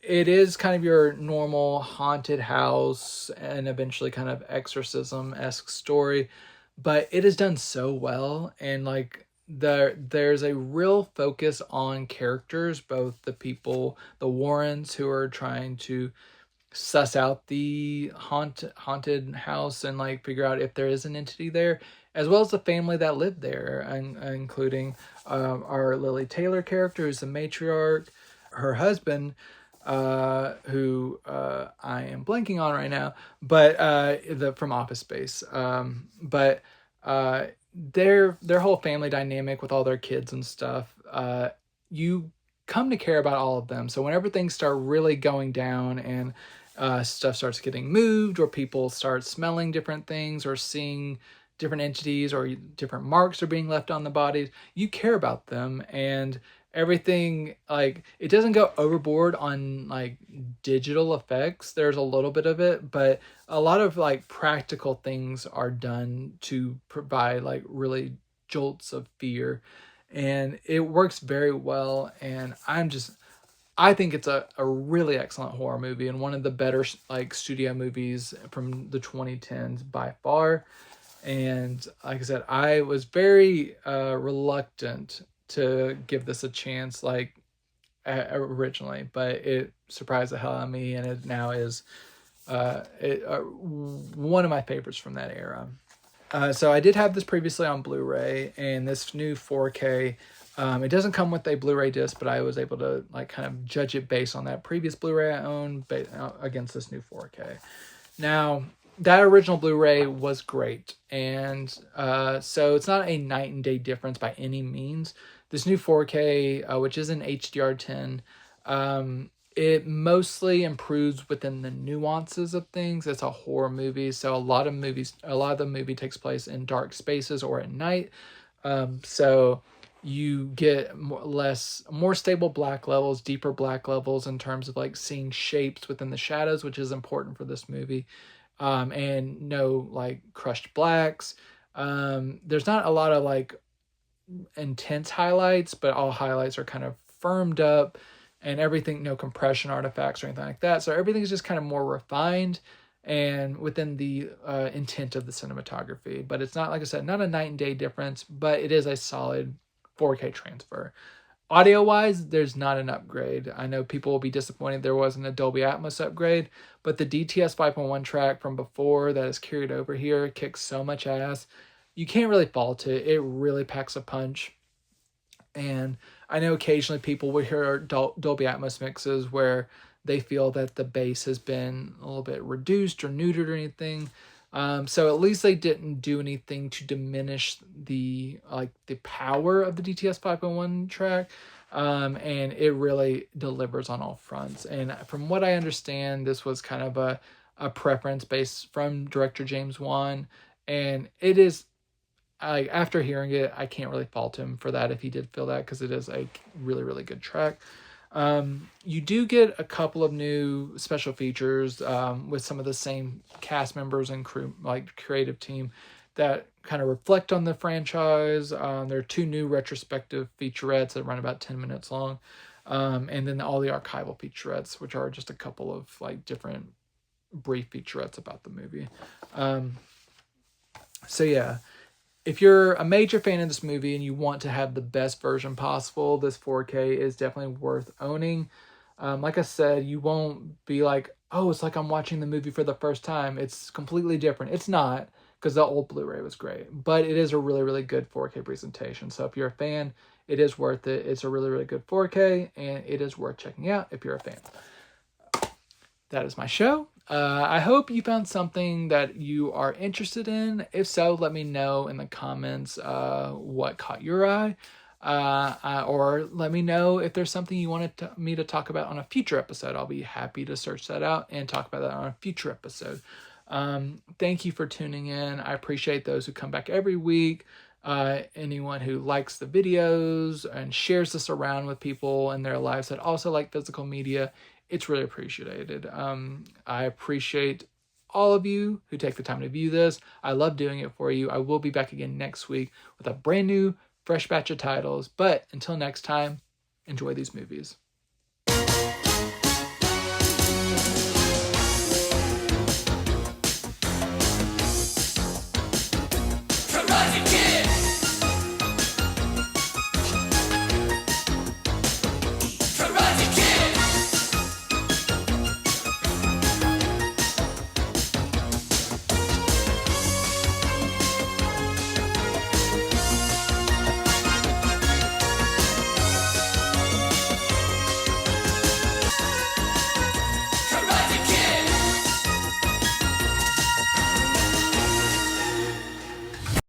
it is kind of your normal haunted house and eventually kind of exorcism-esque story, but it is done so well, and like there's a real focus on characters, both the people, the Warrens who are trying to suss out the haunted house and like figure out if there is an entity there, as well as the family that lived there, and including our Lily Taylor character, who's the matriarch, her husband, who I am blanking on right now, but the from Office Space, but their whole family dynamic with all their kids and stuff, you come to care about all of them. So whenever things start really going down and stuff starts getting moved, or people start smelling different things, or seeing different entities, or different marks are being left on the bodies, you care about them. And everything, like, it doesn't go overboard on like digital effects. There's a little bit of it, but a lot of like practical things are done to provide like really jolts of fear, and it works very well. And I think it's a really excellent horror movie, and one of the better like studio movies from the 2010s by far. And like I said, I was very reluctant to give this a chance, like originally, but it surprised the hell out of me, and it now is one of my favorites from that era. So I did have this previously on Blu-ray, and this new 4K. It doesn't come with a Blu-ray disc, but I was able to like kind of judge it based on that previous Blu-ray I owned against this new 4K. Now, that original Blu-ray was great, and so it's not a night and day difference by any means. This new 4K, which is an HDR10, it mostly improves within the nuances of things. It's a horror movie, so a lot of the movie takes place in dark spaces or at night. So you get more stable black levels, deeper black levels in terms of like seeing shapes within the shadows, which is important for this movie. And no like crushed blacks. There's not a lot of like intense highlights, but all highlights are kind of firmed up, and everything, no compression artifacts or anything like that. So everything's just kind of more refined and within the intent of the cinematography. But it's not, like I said, not a night and day difference, but it is a solid 4K transfer. Audio wise, there's not an upgrade. I know people will be disappointed there wasn't a Dolby Atmos upgrade, but the DTS 5.1 track from before that is carried over here kicks so much ass. You can't really fault it. It really packs a punch. And I know occasionally people will hear Dolby Atmos mixes where they feel that the bass has been a little bit reduced or neutered or anything. So at least they didn't do anything to diminish the power of the DTS 5.1 track. And it really delivers on all fronts. And from what I understand, this was kind of a preference based from director James Wan. And it is, after hearing it, I can't really fault him for that if he did feel that, because it is a really, really good track. You do get a couple of new special features with some of the same cast members and crew, like creative team, that kind of reflect on the franchise. There are 2 new retrospective featurettes that run about 10 minutes long. And then all the archival featurettes, which are just a couple of like different brief featurettes about the movie. So yeah, if you're a major fan of this movie and you want to have the best version possible, this 4K is definitely worth owning. Like I said, you won't be like, oh, it's like I'm watching the movie for the first time. It's completely different. It's not, because the old Blu-ray was great, but it is a really, really good 4K presentation. So if you're a fan, it is worth it. It's a really, really good 4K, and it is worth checking out if you're a fan. That is my show. I hope you found something that you are interested in. If so, let me know in the comments what caught your eye. Or let me know if there's something you wanted me to talk about on a future episode. I'll be happy to search that out and talk about that on a future episode. Thank you for tuning in. I appreciate those who come back every week. Anyone who likes the videos and shares this around with people in their lives that also like physical media. It's really appreciated. I appreciate all of you who take the time to view this. I love doing it for you. I will be back again next week with a brand new, fresh batch of titles. But until next time, enjoy these movies.